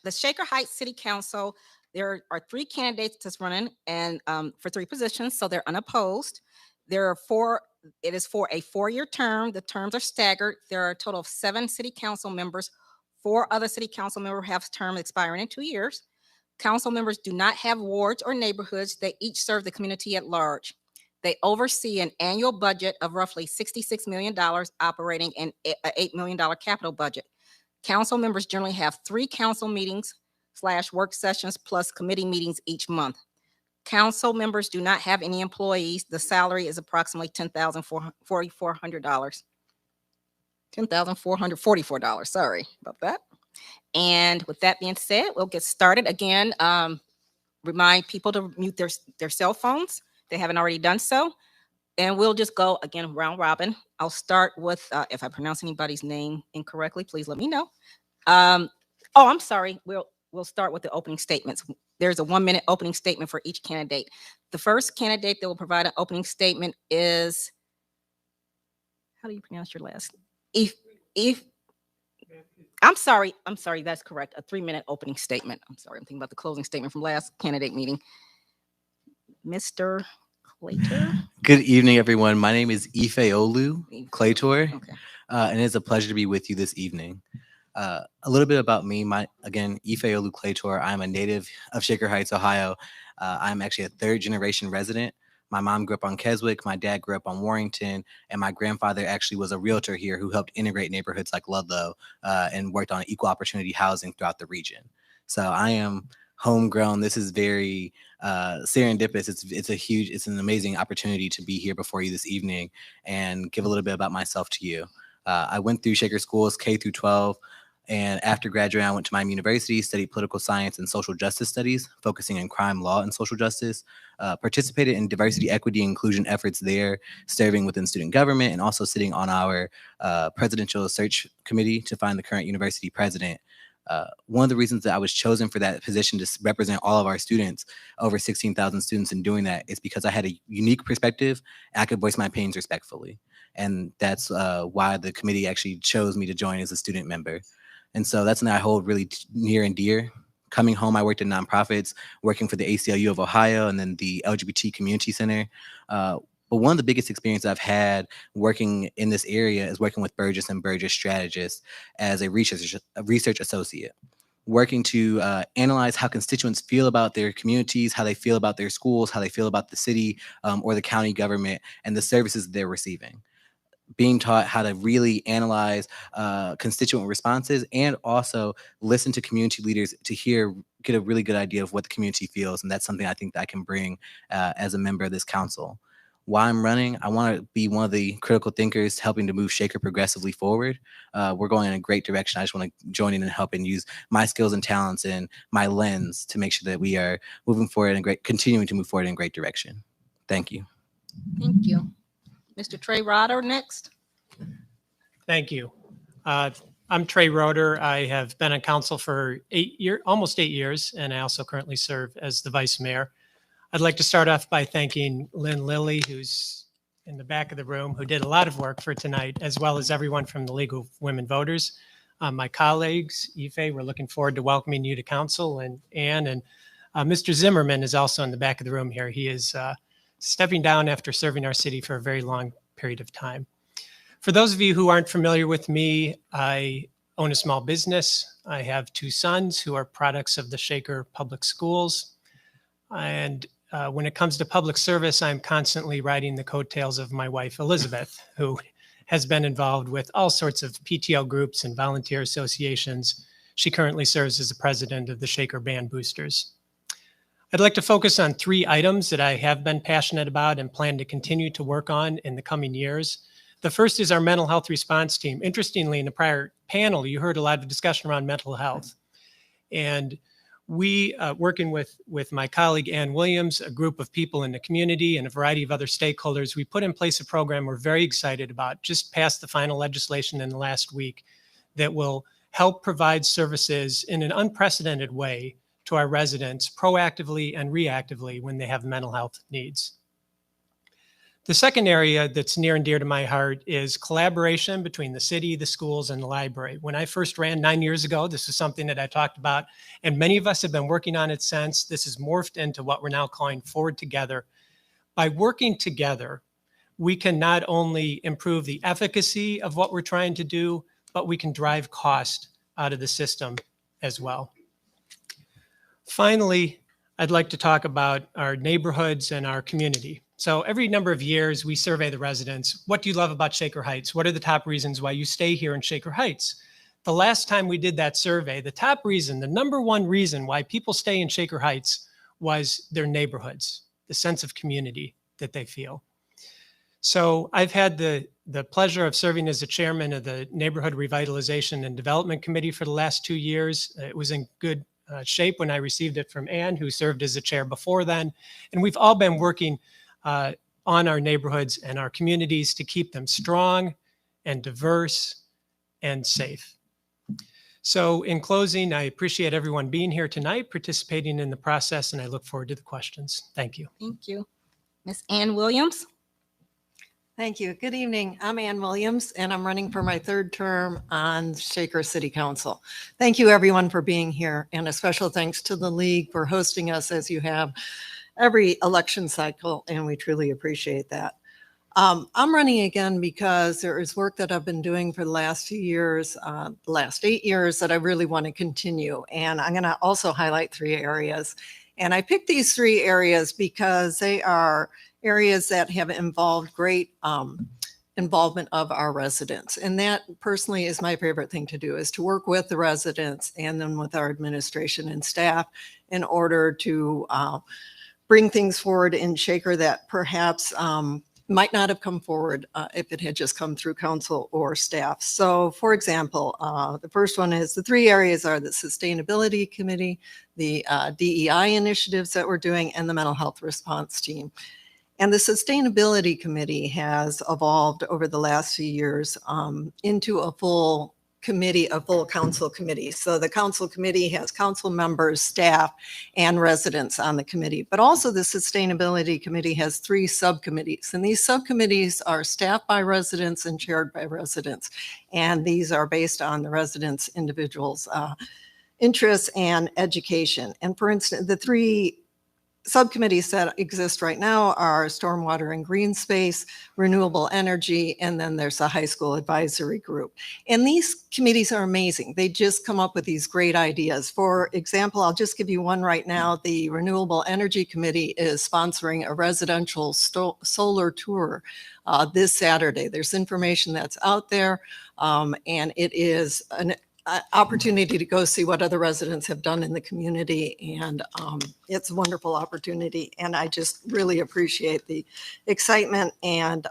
The Shaker Heights City Council, there are three candidates that's running and for three positions, so they're unopposed. There are four. It is for a 4-year term. The terms are staggered. There are a total of 7 city council members. 4 other city council members have terms expiring in 2 years. Council members do not have wards or neighborhoods. They each serve the community at large. They oversee an annual budget of roughly $66 million, operating an $8 million capital budget. Council members generally have 3 council meetings/work sessions plus committee meetings each month. Council members do not have any employees. The salary is approximately $10,444. $10,444. Sorry about that. And with that being said, we'll get started. Again, remind people to mute their cell phones. They haven't already done so. And we'll just go again round robin. I'll start with, if I pronounce anybody's name incorrectly, please let me know. I'm sorry. We'll start with the opening statements. There's a 1-minute opening statement for each candidate. The first candidate that will provide an opening statement is, how do you pronounce your last? I'm sorry, that's correct. A 3-minute opening statement. I'm sorry, I'm thinking about the closing statement from last candidate meeting. Mr. Claytor. Good evening, everyone. My name is Ifeolu Claytor, Okay. and it's a pleasure to be with you this evening. A little bit about me. Again, Ifeolu Claytor. I'm a native of Shaker Heights, Ohio. I'm actually a 3rd-generation resident. My mom grew up on Keswick, my dad grew up on Warrington, and my grandfather actually was a realtor here who helped integrate neighborhoods like Ludlow and worked on equal opportunity housing throughout the region. So I am homegrown. This is very serendipitous. It's an amazing opportunity to be here before you this evening and give a little bit about myself to you. I went through Shaker schools K through 12. And after graduating, I went to Miami University, studied political science and social justice studies, focusing on crime law and social justice, participated in diversity, equity, and inclusion efforts there, serving within student government, and also sitting on our presidential search committee to find the current university president. One of the reasons that I was chosen for that position to represent all of our students, over 16,000 students, in doing that is because I had a unique perspective and I could voice my opinions respectfully. And that's why the committee actually chose me to join as a student member. And so that's something I hold really near and dear. Coming home, I worked in nonprofits, working for the ACLU of Ohio and then the LGBT Community Center. But one of the biggest experiences I've had working in this area is working with Burgess and Burgess strategists as a research associate, working to analyze how constituents feel about their communities, how they feel about their schools, how they feel about the city or the county government and the services that they're receiving. Being taught how to really analyze constituent responses and also listen to community leaders to get a really good idea of what the community feels. And that's something I think that I can bring as a member of this council. While I'm running, I want to be one of the critical thinkers helping to move Shaker progressively forward. We're going in a great direction. I just want to join in and help and use my skills and talents and my lens to make sure that we are moving forward continuing to move forward in a great direction. Thank you. Thank you. Mr. Trey Roeder next. Thank you. I'm Trey Roeder. I have been on council for almost 8 years, and I also currently serve as the vice mayor. I'd like to start off by thanking Lynn Lilly, who's in the back of the room, who did a lot of work for tonight, as well as everyone from the League of Women Voters. My colleagues, Ife, we're looking forward to welcoming you to council, and Ann, and Mr. Zimmerman is also in the back of the room here. He is stepping down after serving our city for a very long period of time. For those of you who aren't familiar with me, I own a small business. I have 2 sons who are products of the Shaker Public Schools. And when it comes to public service, I'm constantly riding the coattails of my wife, Elizabeth, who has been involved with all sorts of PTO groups and volunteer associations. She currently serves as the president of the Shaker Band Boosters. I'd like to focus on 3 items that I have been passionate about and plan to continue to work on in the coming years. The first is our mental health response team. Interestingly, in the prior panel, you heard a lot of discussion around mental health. And we, working with my colleague Ann Williams, a group of people in the community and a variety of other stakeholders, we put in place a program we're very excited about, just passed the final legislation in the last week, that will help provide services in an unprecedented way to our residents proactively and reactively when they have mental health needs. The second area that's near and dear to my heart is collaboration between the city, the schools, and the library. When I first ran 9 years ago, this is something that I talked about, and many of us have been working on it since. This has morphed into what we're now calling Forward Together. By working together, we can not only improve the efficacy of what we're trying to do, but we can drive cost out of the system as well. Finally, I'd like to talk about our neighborhoods and our community. So every number of years, we survey the residents. What do you love about Shaker Heights? What are the top reasons why you stay here in Shaker Heights? The last time we did that survey, the top reason, the number one reason why people stay in Shaker Heights was their neighborhoods, the sense of community that they feel. So I've had the pleasure of serving as the chairman of the Neighborhood Revitalization and Development Committee for the last 2 years. It was in good shape when I received it from Ann, who served as the chair before then. And we've all been working on our neighborhoods and our communities to keep them strong and diverse and safe. So in closing, I appreciate everyone being here tonight, participating in the process, and I look forward to the questions. Thank you. Thank you. Ms. Ann Williams? Thank you. Good evening. I'm Ann Williams, and I'm running for my third term on Shaker City Council. Thank you, everyone, for being here, and a special thanks to the League for hosting us as you have every election cycle, and we truly appreciate that. I'm running again because there is work that I've been doing for the last few years, the last 8 years, that I really want to continue. And I'm going to also highlight 3 areas. And I picked these 3 areas because they are areas that have involved great involvement of our residents. And that personally is my favorite thing to do, is to work with the residents and then with our administration and staff in order to bring things forward in Shaker that perhaps might not have come forward if it had just come through council or staff. So for example, the first one is the 3 areas are the Sustainability Committee, the DEI initiatives that we're doing, and the Mental Health Response Team. And the Sustainability Committee has evolved over the last few years into a full committee, a full council committee. So the council committee has council members, staff, and residents on the committee. But also the Sustainability Committee has 3 subcommittees. And these subcommittees are staffed by residents and chaired by residents. And these are based on the residents' individuals' interests and education. And for instance, the 3 subcommittees that exist right now are stormwater and green space, renewable energy, and then there's a high school advisory group. And these committees are amazing. They just come up with these great ideas. For example, I'll just give you one right now. The Renewable Energy Committee is sponsoring a residential solar tour this Saturday. There's information that's out there, and it is an opportunity to go see what other residents have done in the community. And it's a wonderful opportunity. And I just really appreciate the excitement and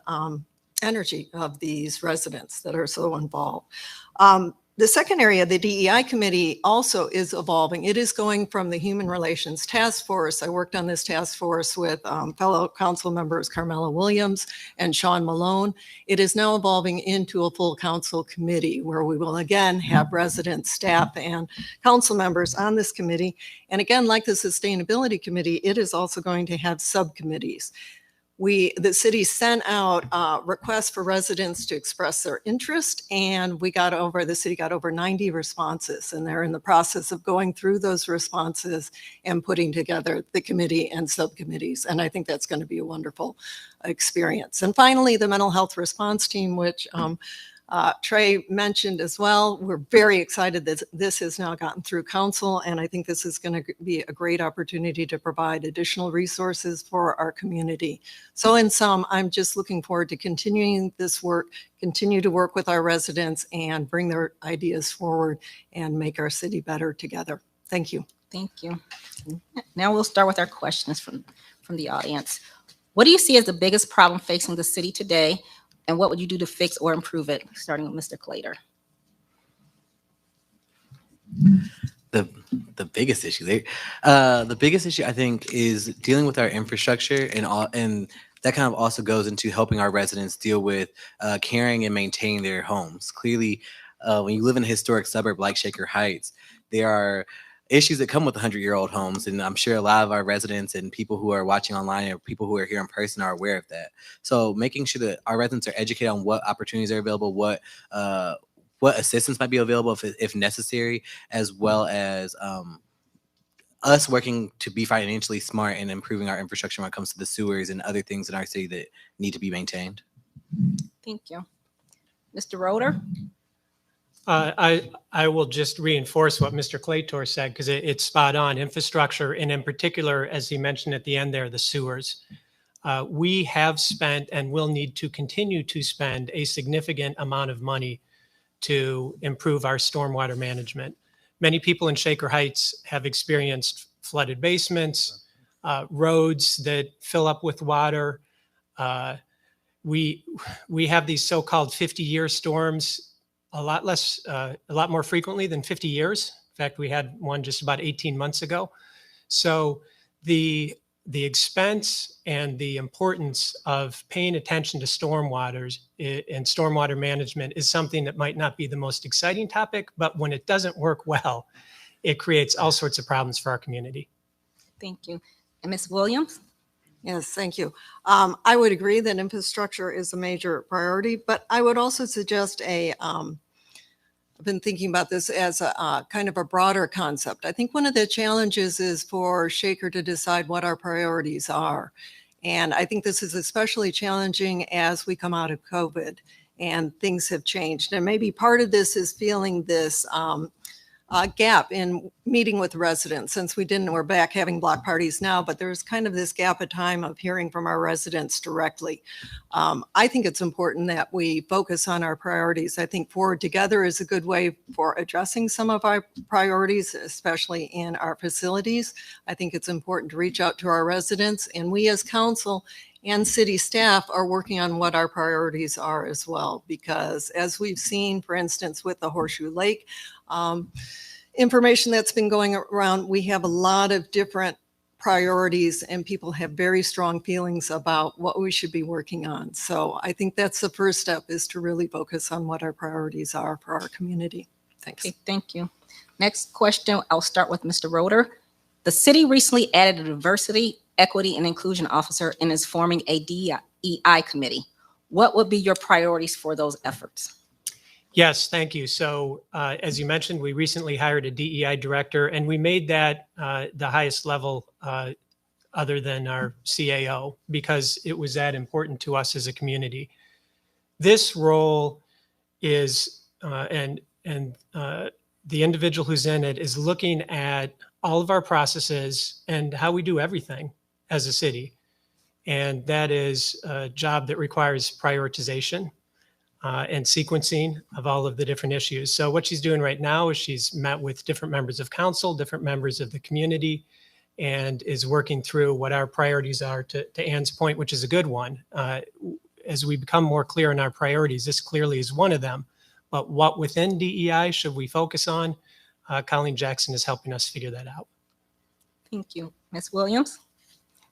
energy of these residents that are so involved. The second area, the DEI committee, also is evolving. It is going from the Human Relations Task Force. I worked on this task force with fellow council members Carmela Williams and Sean Malone. It is now evolving into a full council committee where we will again have residents, staff, and council members on this committee. And again, like the Sustainability Committee, it is also going to have subcommittees. The city sent out requests for residents to express their interest, and the city got over 90 responses, and they're in the process of going through those responses and putting together the committee and subcommittees. And I think that's going to be a wonderful experience. And finally, the Mental Health Response Team, which Trey mentioned as well. We're very excited that this has now gotten through council, and I think this is going to be a great opportunity to provide additional resources for our community. So in sum, I'm just looking forward to continuing this work, continue to work with our residents and bring their ideas forward and make our city better together. Thank you. Thank you. Now we'll start with our questions from the audience. What do you see as the biggest problem facing the city today? And what would you do to fix or improve it? Starting with Mr. Claytor. The biggest issue the biggest issue I think is dealing with our infrastructure, and that kind of also goes into helping our residents deal with caring and maintaining their homes. Clearly, when you live in a historic suburb like Shaker Heights, there are issues that come with 100-year-old homes. And I'm sure a lot of our residents and people who are watching online or people who are here in person are aware of that. So making sure that our residents are educated on what opportunities are available, what assistance might be available if necessary, as well as us working to be financially smart and improving our infrastructure when it comes to the sewers and other things in our city that need to be maintained. Thank you. Mr. Roeder? I will just reinforce what Mr. Claytor said, because it's spot on. Infrastructure, and in particular, as he mentioned at the end there, the sewers. We have spent and will need to continue to spend a significant amount of money to improve our stormwater management. Many people in Shaker Heights have experienced flooded basements, roads that fill up with water. We have these so-called 50-year storms a lot more frequently than 50 years. In fact, we had one just about 18 months ago. So the expense and the importance of paying attention to stormwaters and stormwater management is something that might not be the most exciting topic, but when it doesn't work well, it creates all sorts of problems for our community. Thank you. And Ms. Williams? Yes, thank you. I would agree that infrastructure is a major priority, but I would also suggest I've been thinking about this as a kind of a broader concept. I think one of the challenges is for Shaker to decide what our priorities are. And I think this is especially challenging as we come out of COVID and things have changed. And maybe part of this is feeling this gap in meeting with residents, since we're back having block parties now, but there's kind of this gap of time of hearing from our residents directly. I think it's important that we focus on our priorities. I think Forward Together is a good way for addressing some of our priorities, especially in our facilities. I think it's important to reach out to our residents, and we as council and city staff are working on what our priorities are as well, because as we've seen, for instance, with the Horseshoe Lake, information that's been going around, we have a lot of different priorities and people have very strong feelings about what we should be working on. So I think that's the first step, is to really focus on what our priorities are for our community. Thanks. Okay, thank you. Next question, I'll start with Mr. Roeder. The city recently added a diversity, equity, and inclusion officer and is forming a DEI committee. What would be your priorities for those efforts? Yes, thank you. So as you mentioned, we recently hired a DEI director, and we made that the highest level other than our CAO, because it was that important to us as a community. This role is, and the individual who's in it is looking at all of our processes and how we do everything as a city. And that is a job that requires prioritization and sequencing of all of the different issues. So what she's doing right now is she's met with different members of council, different members of the community, and is working through what our priorities are, to Ann's point, which is a good one. As we become more clear in our priorities, this clearly is one of them. But what within DEI should we focus on? Colleen Jackson is helping us figure that out. Thank you. Ms. Williams?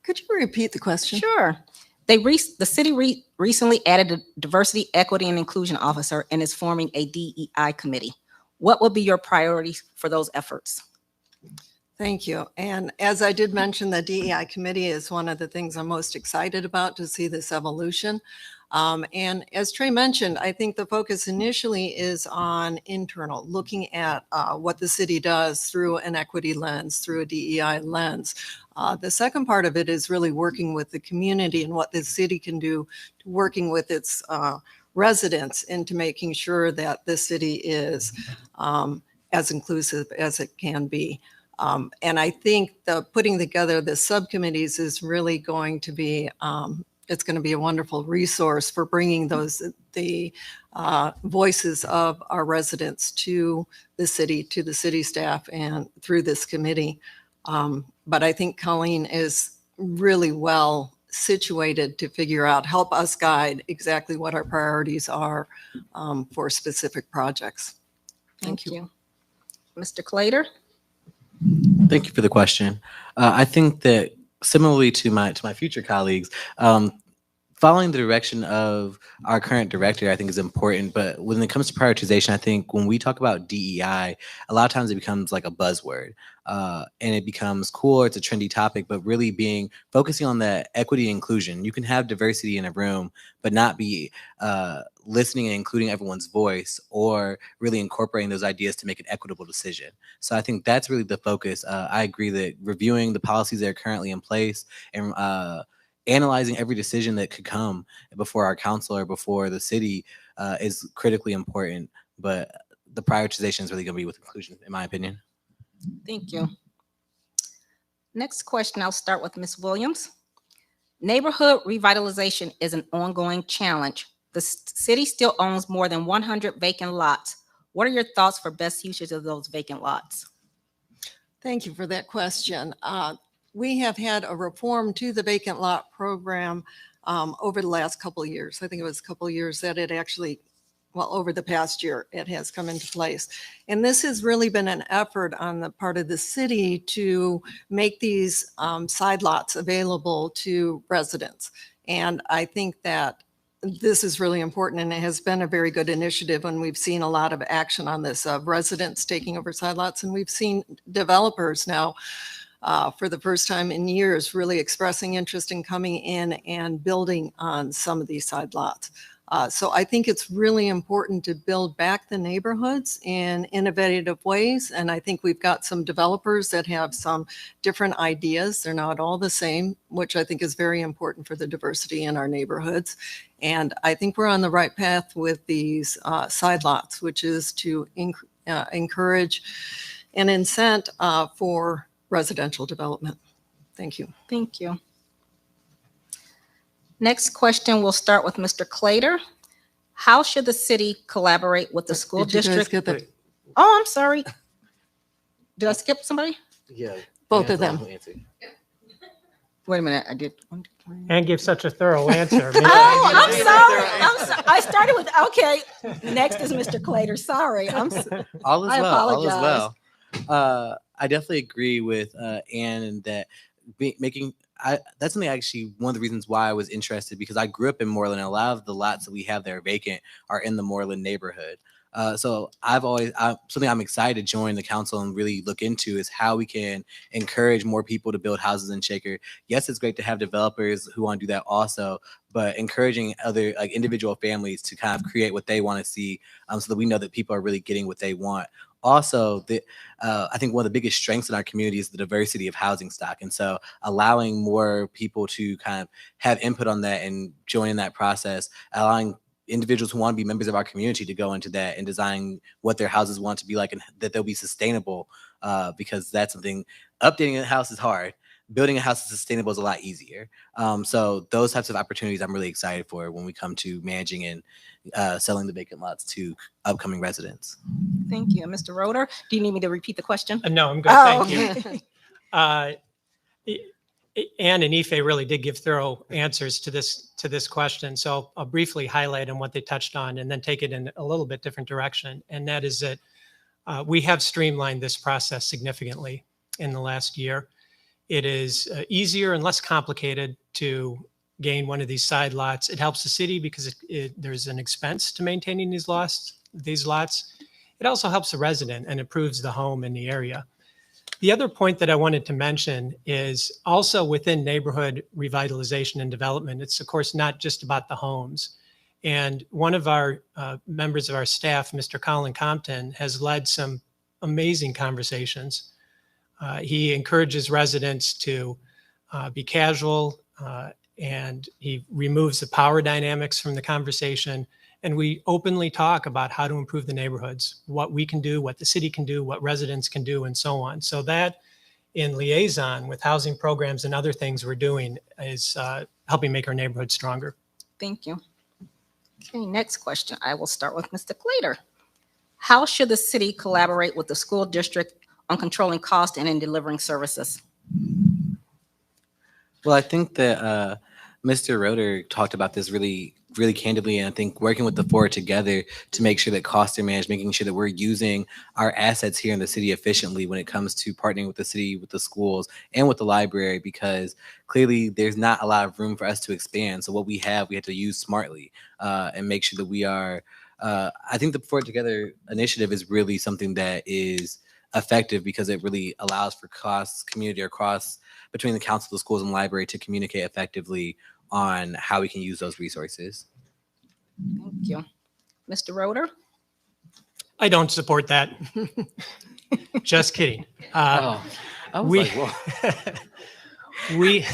Could you repeat the question? Sure. The city recently added a diversity, equity, and inclusion officer and is forming a DEI committee. What will be your priorities for those efforts? Thank you. And as I did mention, the DEI committee is one of the things I'm most excited about, to see this evolution. And as Trey mentioned, I think the focus initially is on internal, looking at what the city does through an equity lens, through a DEI lens. The second part of it is really working with the community and what the city can do, working with its residents into making sure that the city is as inclusive as it can be. And I think putting together the subcommittees is really going to be it's going to be a wonderful resource for bringing the voices of our residents to the city staff, and through this committee. But I think Colleen is really well situated to help us guide exactly what our priorities are for specific projects. Thank you. Mr. Claytor? Thank you for the question. I think that similarly to my future colleagues, following the direction of our current director, I think, is important. But when it comes to prioritization, I think when we talk about DEI, a lot of times it becomes like a buzzword, and it becomes cool, or it's a trendy topic. But really focusing on the equity and inclusion. You can have diversity in a room, but not be listening and including everyone's voice, or really incorporating those ideas to make an equitable decision. So I think that's really the focus. I agree that reviewing the policies that are currently in place and analyzing every decision that could come before our council or before the city is critically important. But the prioritization is really going to be with inclusion, in my opinion. Thank you. Next question, I'll start with Ms. Williams. Neighborhood revitalization is an ongoing challenge. The city still owns more than 100 vacant lots. What are your thoughts for best usage of those vacant lots? Thank you for that question. We have had a reform to the vacant lot program over the last couple of years. I think it was a couple of years that it actually, well, over the past year, it has come into place. And this has really been an effort on the part of the city to make these side lots available to residents. And I think that this is really important, and it has been a very good initiative, and we've seen a lot of action on this, residents taking over side lots, and we've seen developers now for the first time in years really expressing interest in coming in and building on some of these side lots. So I think it's really important to build back the neighborhoods in innovative ways. And I think we've got some developers that have some different ideas. They're not all the same, which I think is very important for the diversity in our neighborhoods. And I think we're on the right path with these side lots, which is to encourage and incent for residential development. Thank you. Thank you. Next question, we'll start with Mr. Claytor. How should the city collaborate with the school Did you guys district? get that? Oh, I'm sorry. Did I skip somebody? Yeah, Both of them. Wait a minute, I did. And give such a thorough answer. Oh, I'm sorry. I started with, okay. Next is Mr. Claytor. Sorry. All is I well. All is apologize. well. I definitely agree with Ann, and that that's something actually one of the reasons why I was interested, because I grew up in Moreland, and a lot of the lots that we have that are vacant are in the Moreland neighborhood. So something I'm excited to join the council and really look into is how we can encourage more people to build houses in Shaker. Yes, it's great to have developers who want to do that also, but encouraging other individual families to kind of create what they want to see, so that we know that people are really getting what they want. Also, I think one of the biggest strengths in our community is the diversity of housing stock. And so allowing more people to kind of have input on that and join in that process, allowing individuals who want to be members of our community to go into that and design what their houses want to be like, and that they'll be sustainable, because that's something. Updating a house is hard. Building a house that's sustainable is a lot easier. So those types of opportunities I'm really excited for when we come to managing and selling the vacant lots to upcoming residents. Thank you. Mr. Roeder, do you need me to repeat the question? No, I'm good. Oh, Thank you. Ann and Ife really did give thorough answers to this question. So I'll briefly highlight on what they touched on and then take it in a little bit different direction. And that is that we have streamlined this process significantly in the last year. It is easier and less complicated to gain one of these side lots. It helps the city because there's an expense to maintaining these lots. It also helps the resident and improves the home in the area. The other point that I wanted to mention is also within neighborhood revitalization and development. It's of course not just about the homes. And one of our members of our staff, Mr. Colin Compton, has led some amazing conversations. He encourages residents to be casual, and he removes the power dynamics from the conversation. And we openly talk about how to improve the neighborhoods, what we can do, what the city can do, what residents can do, and so on. So that, in liaison with housing programs and other things we're doing, is helping make our neighborhood stronger. Thank you. Okay, next question. I will start with Mr. Claytor. How should the city collaborate with the school district on controlling cost and in delivering services? Well, I think that Mr. Roeder talked about this really really candidly, and I think working with the Forward together to make sure that costs are managed, making sure that we're using our assets here in the city efficiently when it comes to partnering with the city, with the schools, and with the library, because clearly there's not a lot of room for us to expand. So what we have to use smartly and make sure that we are. I think the Forward Together initiative is really something that is effective because it really allows for community or cross between the council, the schools, and library to communicate effectively on how we can use those resources. Thank you. Mr. Roeder? I don't support that. Just kidding. I was we- like, whoa. We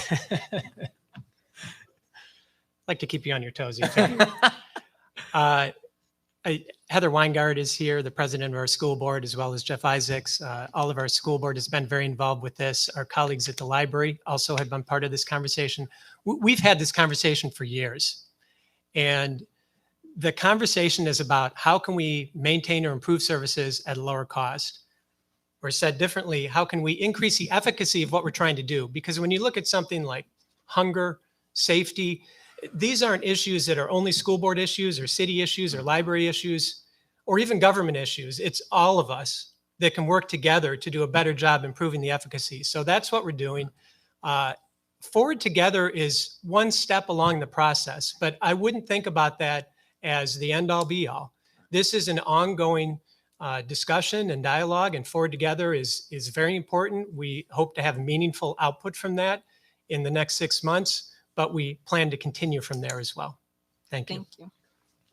like to keep you on your toes. Heather Weingart is here, the president of our school board, as well as Jeff Isaacs. All of our school board has been very involved with this. Our colleagues at the library also have been part of this conversation. We've had this conversation for years. And the conversation is about how can we maintain or improve services at a lower cost? Or said differently, how can we increase the efficacy of what we're trying to do? Because when you look at something like hunger, safety, these aren't issues that are only school board issues or city issues or library issues or even government issues. It's all of us that can work together to do a better job improving the efficacy. So that's what we're doing. Forward Together is one step along the process, but I wouldn't think about that as the end all be all. This is an ongoing discussion and dialogue, and Forward Together is very important. We hope to have meaningful output from that in the next 6 months, but we plan to continue from there as well. Thank you. Thank you.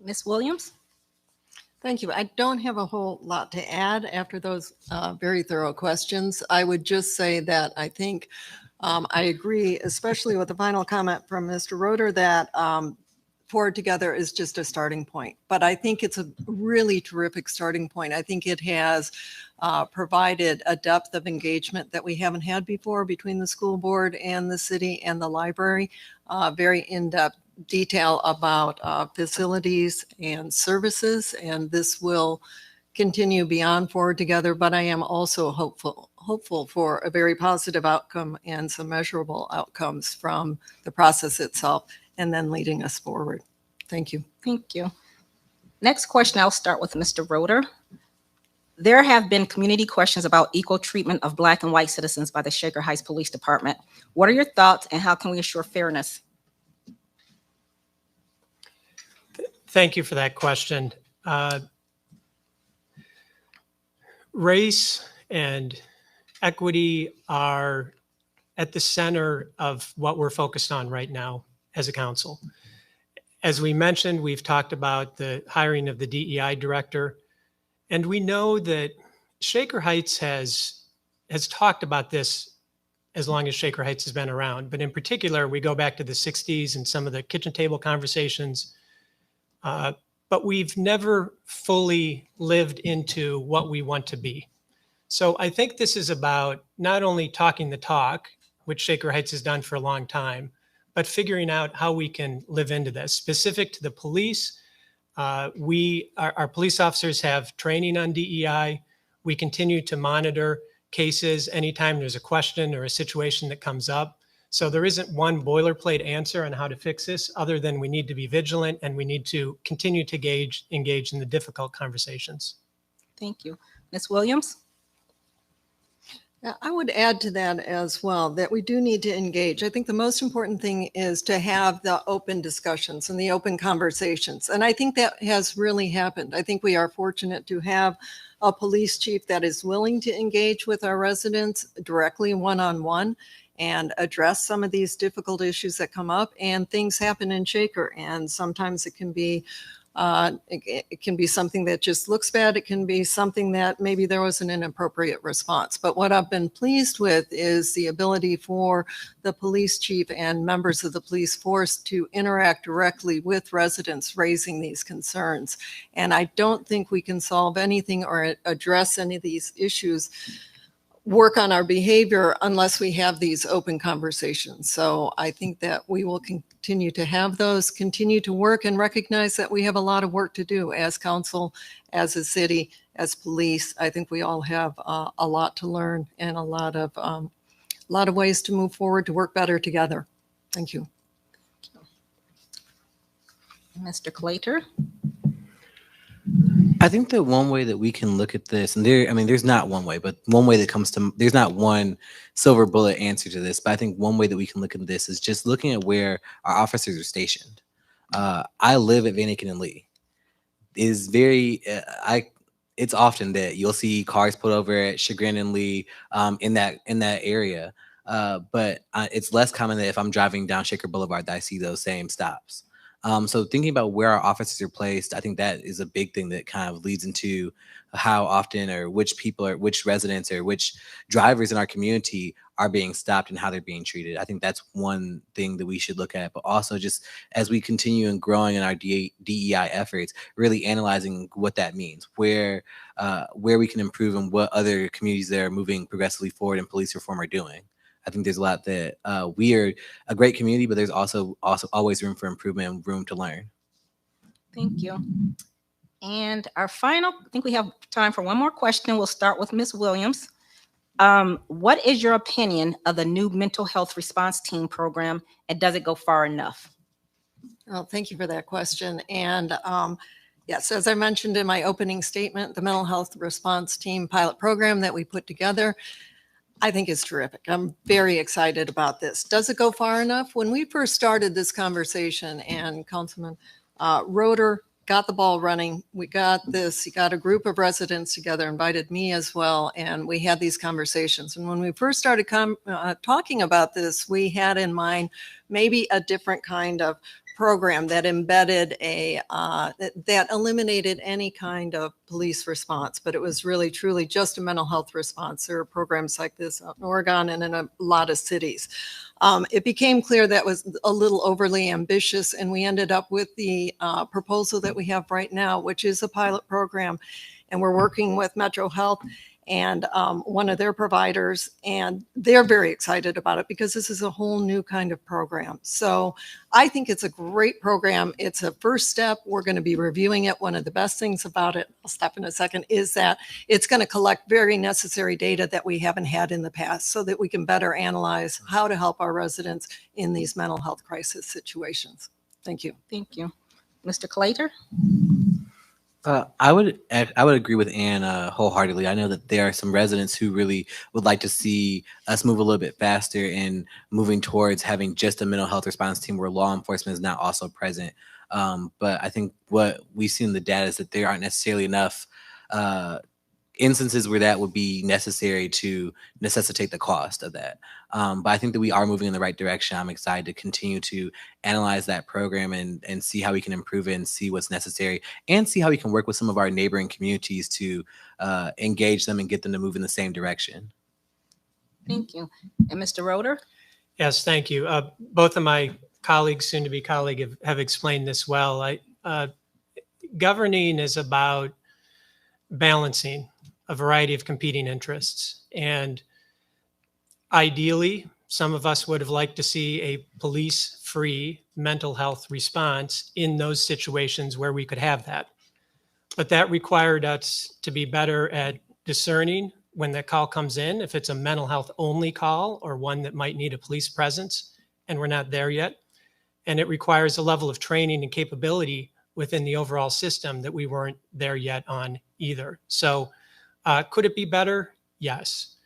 Ms. Williams? Thank you. I don't have a whole lot to add after those very thorough questions. I would just say that I think I agree, especially with the final comment from Mr. Roeder, that Forward Together is just a starting point. But I think it's a really terrific starting point. I think it has provided a depth of engagement that we haven't had before between the school board and the city and the library. Very in-depth detail about facilities and services, and this will continue beyond Forward Together. But I am also hopeful for a very positive outcome and some measurable outcomes from the process itself, and then leading us forward. Thank you. Thank you. Next question, I'll start with Mr. Roeder. There have been community questions about equal treatment of Black and white citizens by the Shaker Heights Police Department. What are your thoughts and how can we ensure fairness? Thank you for that question. Race and equity are at the center of what we're focused on right now as a council. As we mentioned, we've talked about the hiring of the DEI director, and we know that Shaker Heights has talked about this as long as Shaker Heights has been around. But in particular, we go back to the 60s and some of the kitchen table conversations, but we've never fully lived into what we want to be. So I think this is about not only talking the talk, which Shaker Heights has done for a long time, but figuring out how we can live into this. Specific to the police, our police officers have training on DEI. We continue to monitor cases anytime there's a question or a situation that comes up. So there isn't one boilerplate answer on how to fix this, other than we need to be vigilant and we need to continue to engage in the difficult conversations. Thank you. Ms. Williams? Yeah, I would add to that as well, that we do need to engage. I think the most important thing is to have the open discussions and the open conversations. And I think that has really happened. I think we are fortunate to have a police chief that is willing to engage with our residents directly one-on-one and address some of these difficult issues that come up. And things happen in Shaker, and sometimes it can be something that just looks bad. It can be something that maybe there was an inappropriate response. But what I've been pleased with is the ability for the police chief and members of the police force to interact directly with residents raising these concerns. And I don't think we can solve anything or address any of these issues, work on our behavior, unless we have these open conversations. So I think that we will continue to have those, continue to work, and recognize that we have a lot of work to do as council, as a city, as police. I think we all have a lot to learn and a lot of ways to move forward to work better together. Thank you. Mr. Claytor? I think that one way that we can look at this, and there's not one way, but one way that comes to, there's not one silver bullet answer to this, but I think one way that we can look at this is just looking at where our officers are stationed. I live at Van Aken and Lee. Is very, it's often that you'll see cars put over at Chagrin and Lee, in that area. But it's less common that if I'm driving down Shaker Boulevard that I see those same stops. So thinking about where our officers are placed, I think that is a big thing that kind of leads into how often or which people or which residents or which drivers in our community are being stopped and how they're being treated. I think that's one thing that we should look at, but also just as we continue and growing in our DEI efforts, really analyzing what that means, where we can improve and what other communities that are moving progressively forward in police reform are doing. I think there's a lot that we are a great community, but there's also always room for improvement and room to learn. Thank you. And our final, I think we have time for one more question. We'll start with Ms. Williams. What is your opinion of the new mental health response team program, and does it go far enough? Well, thank you for that question. And yes, as I mentioned in my opening statement, the mental health response team pilot program that we put together, I think is terrific. I'm very excited about this. Does it go far enough? When we first started this conversation and Councilman Roeder got the ball running, we got this, he got a group of residents together, invited me as well, and we had these conversations. And when we first started talking about this, we had in mind maybe a different kind of program that embedded that eliminated any kind of police response, but it was really truly just a mental health response. There are programs like this out in Oregon and in a lot of cities. It became clear that was a little overly ambitious, and we ended up with the proposal that we have right now, which is a pilot program, and we're working with Metro Health and one of their providers, and they're very excited about it because this is a whole new kind of program. So I think it's a great program. It's a first step. We're going to be reviewing it. One of the best things about it, I'll stop in a second, is that it's going to collect very necessary data that we haven't had in the past so that we can better analyze how to help our residents in these mental health crisis situations. Thank you. Thank you. Mr. Claytor? I would agree with Ann wholeheartedly. I know that there are some residents who really would like to see us move a little bit faster in moving towards having just a mental health response team where law enforcement is not also present. But I think what we see in the data is that there aren't necessarily enough instances where that would be necessary to necessitate the cost of that. But I think that we are moving in the right direction. I'm excited to continue to analyze that program and see how we can improve it and see what's necessary and see how we can work with some of our neighboring communities to engage them and get them to move in the same direction. Thank you. And Mr. Roeder? Yes, thank you. Both of my colleagues, soon to be colleague, have explained this well. Governing is about balancing a variety of competing interests. And ideally, some of us would have liked to see a police-free mental health response in those situations where we could have that. But that required us to be better at discerning when that call comes in, if it's a mental health only call or one that might need a police presence, and we're not there yet. And it requires a level of training and capability within the overall system that we weren't there yet on either. So could it be better? Yes.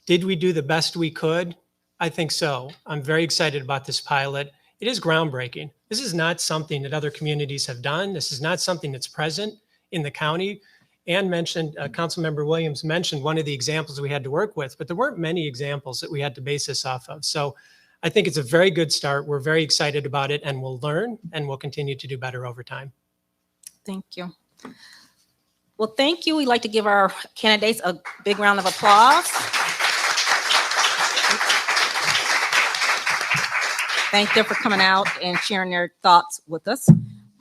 Did we do the best we could? I think so. I'm very excited about this pilot. It is groundbreaking. This is not something that other communities have done. This is not something that's present in the county. Ann mentioned, Councilmember Williams mentioned one of the examples we had to work with, but there weren't many examples that we had to base this off of. So I think it's a very good start. We're very excited about it, and we'll learn and we'll continue to do better over time. Thank you. Well, thank you. We'd like to give our candidates a big round of applause. Thank them for coming out and sharing their thoughts with us.